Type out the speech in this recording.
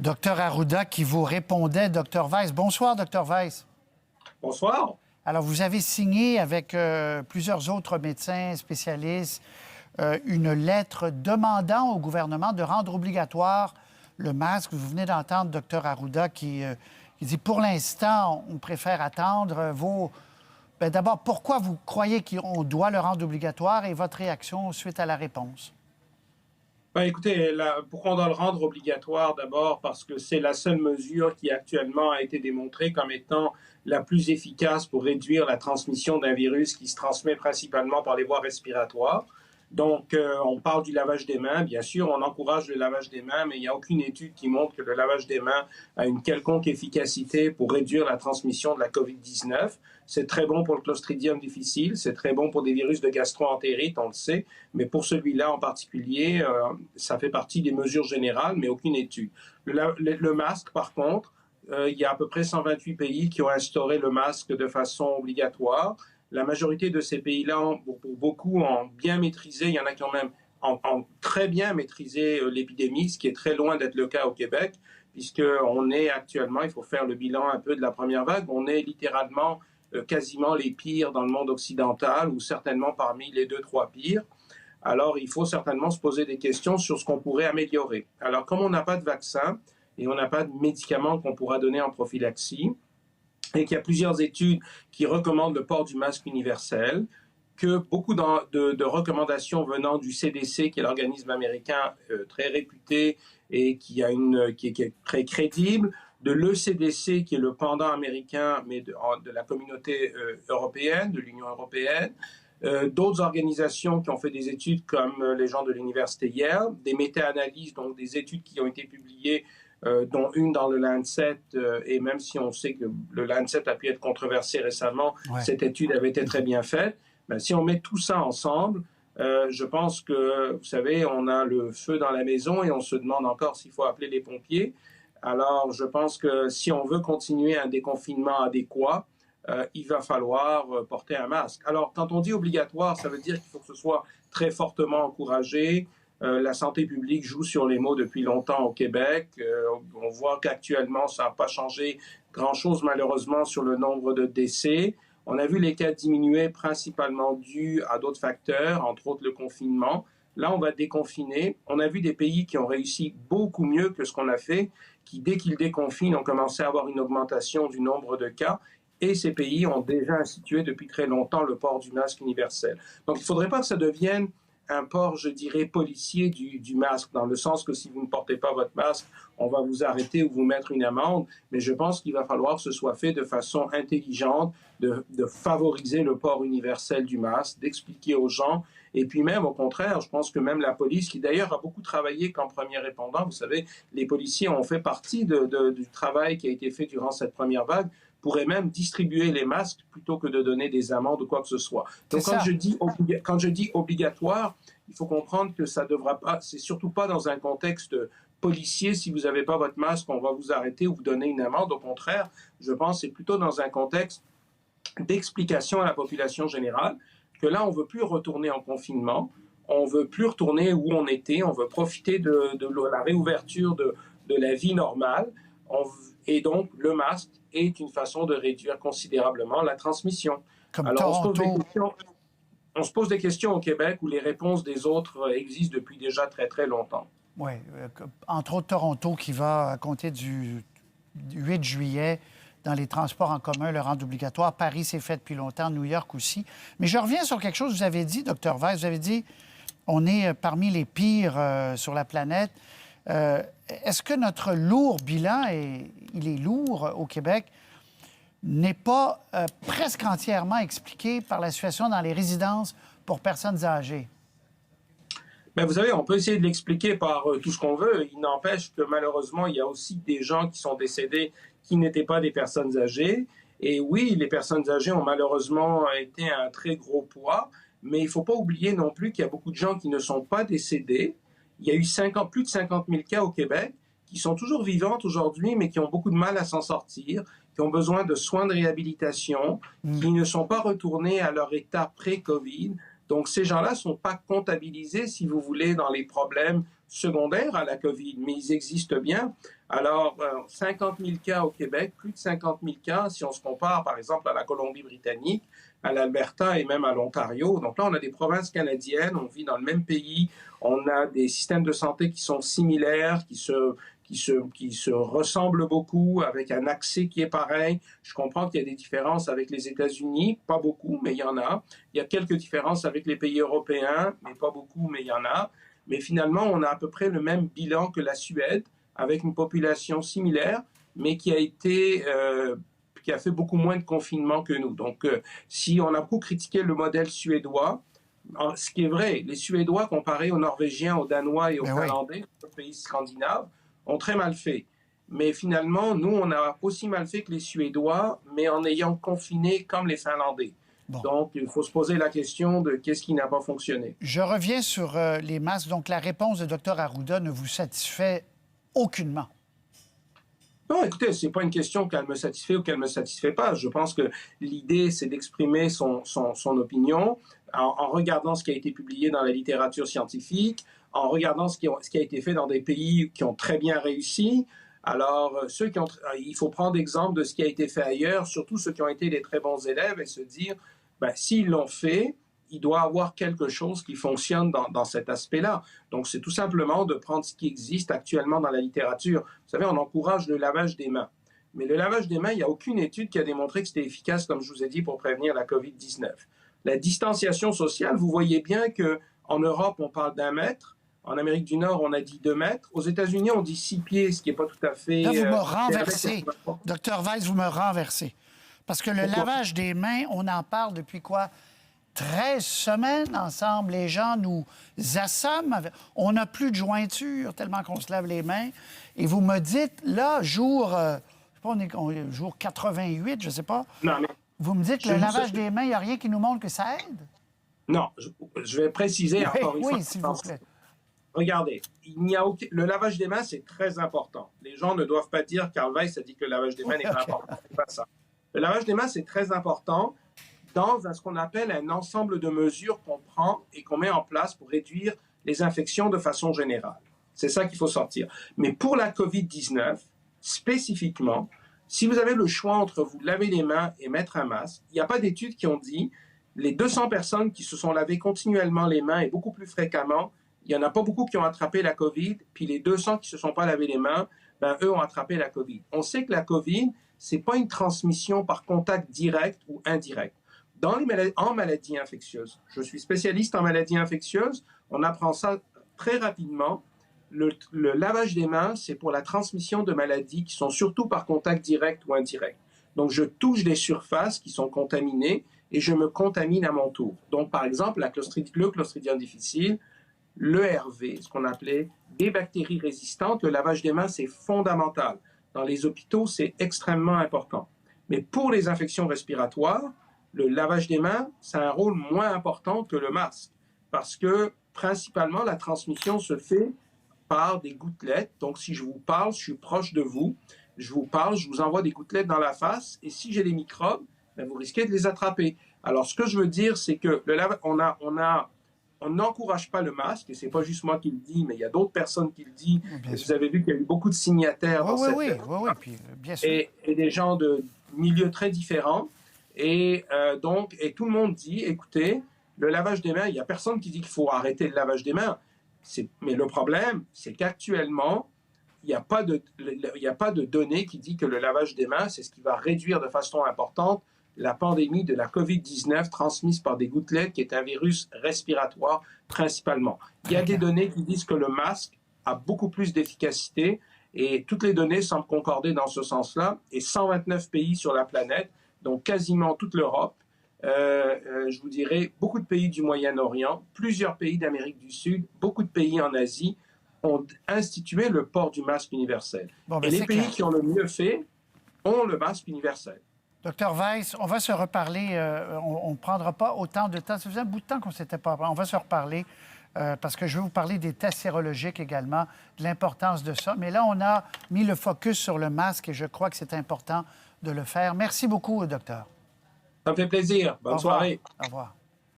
Docteur Arruda qui vous répondait, Docteur Weiss. Bonsoir, Docteur Weiss. Bonsoir. Alors, vous avez signé avec plusieurs autres médecins spécialistes une lettre demandant au gouvernement de rendre obligatoire le masque. Vous venez d'entendre Docteur Arruda qui dit, pour l'instant, on préfère attendre. D'abord, pourquoi vous croyez qu'on doit le rendre obligatoire et votre réaction suite à la réponse? Écoutez, pourquoi on doit le rendre obligatoire? D'abord parce que c'est la seule mesure qui actuellement a été démontrée comme étant la plus efficace pour réduire la transmission d'un virus qui se transmet principalement par les voies respiratoires. Donc, on parle du lavage des mains. Bien sûr, on encourage le lavage des mains, mais il n'y a aucune étude qui montre que le lavage des mains a une quelconque efficacité pour réduire la transmission de la COVID-19. C'est très bon pour le Clostridium difficile, c'est très bon pour des virus de gastro-entérite, on le sait, mais pour celui-là en particulier, ça fait partie des mesures générales, mais aucune étude. Le masque, par contre, il y a à peu près 128 pays qui ont instauré le masque de façon obligatoire. La majorité de ces pays-là, pour beaucoup, ont bien maîtrisé, il y en a qui ont même très bien maîtrisé l'épidémie, ce qui est très loin d'être le cas au Québec, puisqu'on est actuellement, il faut faire le bilan un peu de la première vague, on est littéralement quasiment les pires dans le monde occidental, ou certainement parmi les 2-3 pires. Alors, il faut certainement se poser des questions sur ce qu'on pourrait améliorer. Alors, comme on n'a pas de vaccin et on n'a pas de médicaments qu'on pourra donner en prophylaxie, et qu'il y a plusieurs études qui recommandent le port du masque universel, que beaucoup de recommandations venant du CDC, qui est l'organisme américain très réputé et qui est très crédible, de l'ECDC, qui est le pendant américain, mais de la communauté européenne, de l'Union européenne, d'autres organisations qui ont fait des études comme les gens de l'université Yale, des méta-analyses, donc des études qui ont été publiées, dont une dans le Lancet, et même si on sait que le Lancet a pu être controversé récemment, cette étude avait été très bien faite. Si on met tout ça ensemble, je pense que, vous savez, on a le feu dans la maison et on se demande encore s'il faut appeler les pompiers. Alors, je pense que si on veut continuer un déconfinement adéquat, il va falloir porter un masque. Alors, quand on dit obligatoire, ça veut dire qu'il faut que ce soit très fortement encouragé. La santé publique joue sur les mots depuis longtemps au Québec. On voit qu'actuellement, ça n'a pas changé grand-chose, malheureusement, sur le nombre de décès. On a vu les cas diminuer principalement dû à d'autres facteurs, entre autres le confinement. Là, on va déconfiner. On a vu des pays qui ont réussi beaucoup mieux que ce qu'on a fait, qui, dès qu'ils déconfinent, ont commencé à avoir une augmentation du nombre de cas. Et ces pays ont déjà institué depuis très longtemps le port du masque universel. Donc, il ne faudrait pas que ça devienne un port, je dirais, policier du masque, dans le sens que si vous ne portez pas votre masque, on va vous arrêter ou vous mettre une amende. Mais je pense qu'il va falloir que ce soit fait de façon intelligente, de favoriser le port universel du masque, d'expliquer aux gens. Et puis même, au contraire, je pense que même la police, qui d'ailleurs a beaucoup travaillé comme premier répondant, vous savez, les policiers ont fait partie du travail qui a été fait durant cette première vague, pourrait même distribuer les masques plutôt que de donner des amendes ou quoi que ce soit. Donc quand je dis obligatoire, il faut comprendre que ça devra pas, c'est surtout pas dans un contexte policier. Si vous n'avez pas votre masque, on va vous arrêter ou vous donner une amende. Au contraire, je pense que c'est plutôt dans un contexte d'explication à la population générale que là, on ne veut plus retourner en confinement, on ne veut plus retourner où on était, on veut profiter de la réouverture de la vie normale. Et donc, le masque est une façon de réduire considérablement la transmission. Comme Alors, Toronto. on se pose des questions au Québec où les réponses des autres existent depuis déjà très, très longtemps. Oui, entre autres Toronto qui va, à compter du 8 juillet, dans les transports en commun, le rendre obligatoire. Paris, c'est fait depuis longtemps, New York aussi. Mais je reviens sur quelque chose que vous avez dit, Dr. Weiss. Vous avez dit on est parmi les pires sur la planète. Est-ce que notre lourd bilan, et il est lourd au Québec, n'est pas presque entièrement expliqué par la situation dans les résidences pour personnes âgées? Mais vous savez, on peut essayer de l'expliquer par tout ce qu'on veut. Il n'empêche que malheureusement, il y a aussi des gens qui sont décédés qui n'étaient pas des personnes âgées. Et oui, les personnes âgées ont malheureusement été un très gros poids, mais il ne faut pas oublier non plus qu'il y a beaucoup de gens qui ne sont pas décédés. Il y a eu plus de 50 000 cas au Québec qui sont toujours vivantes aujourd'hui, mais qui ont beaucoup de mal à s'en sortir, qui ont besoin de soins de réhabilitation, qui ne sont pas retournés à leur état pré-COVID. Donc, ces gens-là ne sont pas comptabilisés, si vous voulez, dans les problèmes secondaires à la COVID, mais ils existent bien. Alors, 50 000 cas au Québec, plus de 50 000 cas si on se compare par exemple à la Colombie-Britannique, à l'Alberta et même à l'Ontario. Donc là, on a des provinces canadiennes, on vit dans le même pays, on a des systèmes de santé qui sont similaires, qui se ressemblent beaucoup, avec un accès qui est pareil. Je comprends qu'il y a des différences avec les États-Unis, pas beaucoup, mais il y en a. Il y a quelques différences avec les pays européens, mais pas beaucoup, mais il y en a. Mais finalement, on a à peu près le même bilan que la Suède, avec une population similaire, mais qui a fait beaucoup moins de confinement que nous. Donc, si on a beaucoup critiqué le modèle suédois, ce qui est vrai, les Suédois comparés aux Norvégiens, aux Danois et aux Finlandais, aux pays scandinaves, ont très mal fait. Mais finalement, nous, on a aussi mal fait que les Suédois, mais en ayant confiné comme les Finlandais. Bon. Donc, il faut se poser la question de qu'est-ce qui n'a pas fonctionné. Je reviens sur les masques. Donc, la réponse de Dr Arruda ne vous satisfait aucunement? Non, écoutez, ce n'est pas une question qu'elle me satisfait ou qu'elle ne me satisfait pas. Je pense que l'idée, c'est d'exprimer son opinion en regardant ce qui a été publié dans la littérature scientifique, en regardant ce qui a été fait dans des pays qui ont très bien réussi. Alors, il faut prendre exemple de ce qui a été fait ailleurs, surtout ceux qui ont été des très bons élèves, et se dire, s'ils l'ont fait, il doit avoir quelque chose qui fonctionne dans cet aspect-là. Donc, c'est tout simplement de prendre ce qui existe actuellement dans la littérature. Vous savez, on encourage le lavage des mains. Mais le lavage des mains, il n'y a aucune étude qui a démontré que c'était efficace, comme je vous ai dit, pour prévenir la COVID-19. La distanciation sociale, vous voyez bien qu'en Europe, on parle d'1 mètre. En Amérique du Nord, on a dit 2 mètres. Aux États-Unis, on dit 6 pieds, ce qui n'est pas tout à fait... Là, vous me renversez. Dr Weiss, vous me renversez. Parce que le lavage des mains, on en parle depuis quoi? 13 semaines ensemble, les gens nous assomment. On n'a plus de jointure tellement qu'on se lave les mains. Et vous me dites, là, jour 88, je ne sais pas. Non, mais vous me dites que le lavage des mains, il n'y a rien qui nous montre que ça aide? Non, je vais préciser encore une fois. Oui, s'il vous plaît. Regardez, le lavage des mains, c'est très important. Les gens ne doivent pas dire Carl Weiss a dit que le lavage des mains n'est pas important. C'est pas ça. Le lavage des mains, c'est très important dans ce qu'on appelle un ensemble de mesures qu'on prend et qu'on met en place pour réduire les infections de façon générale. C'est ça qu'il faut sortir. Mais pour la COVID-19, spécifiquement, si vous avez le choix entre vous laver les mains et mettre un masque, il n'y a pas d'études qui ont dit les 200 personnes qui se sont lavées continuellement les mains et beaucoup plus fréquemment, il n'y en a pas beaucoup qui ont attrapé la COVID, puis les 200 qui ne se sont pas lavé les mains, eux ont attrapé la COVID. On sait que la COVID, ce n'est pas une transmission par contact direct ou indirect. En maladies infectieuses, je suis spécialiste en maladies infectieuses, on apprend ça très rapidement. Le lavage des mains, c'est pour la transmission de maladies qui sont surtout par contact direct ou indirect. Donc, je touche des surfaces qui sont contaminées et je me contamine à mon tour. Donc, par exemple, le Clostridium difficile, l'ERV, ce qu'on appelait des bactéries résistantes, le lavage des mains, c'est fondamental. Dans les hôpitaux, c'est extrêmement important. Mais pour les infections respiratoires, le lavage des mains, c'est un rôle moins important que le masque. Parce que, principalement, la transmission se fait par des gouttelettes. Donc, si je vous parle, je suis proche de vous, je vous parle, je vous envoie des gouttelettes dans la face, et si j'ai des microbes, vous risquez de les attraper. Alors, ce que je veux dire, c'est que on n'encourage pas le masque, et c'est pas juste moi qui le dis, mais il y a d'autres personnes qui le disent. Vous avez vu qu'il y a eu beaucoup de signataires dans cette... Oui, puis, bien sûr. Et des gens de milieux très différents. Et tout le monde dit, écoutez, le lavage des mains, il n'y a personne qui dit qu'il faut arrêter le lavage des mains. Mais le problème, c'est qu'actuellement, il n'y a pas de données qui disent que le lavage des mains, c'est ce qui va réduire de façon importante la pandémie de la COVID-19 transmise par des gouttelettes, qui est un virus respiratoire principalement. Il y a des données qui disent que le masque a beaucoup plus d'efficacité et toutes les données semblent concorder dans ce sens-là. Et 129 pays sur la planète, donc quasiment toute l'Europe, je vous dirais beaucoup de pays du Moyen-Orient, plusieurs pays d'Amérique du Sud, beaucoup de pays en Asie ont institué le port du masque universel. Et les pays qui ont le mieux fait ont le masque universel. Dr Weiss, on va se reparler. On ne prendra pas autant de temps. Ça faisait un bout de temps qu'on ne s'était pas parlé. On va se reparler parce que je vais vous parler des tests sérologiques également, de l'importance de ça. Mais là, on a mis le focus sur le masque et je crois que c'est important de le faire. Merci beaucoup, docteur. Ça me fait plaisir. Bonne soirée. Au revoir.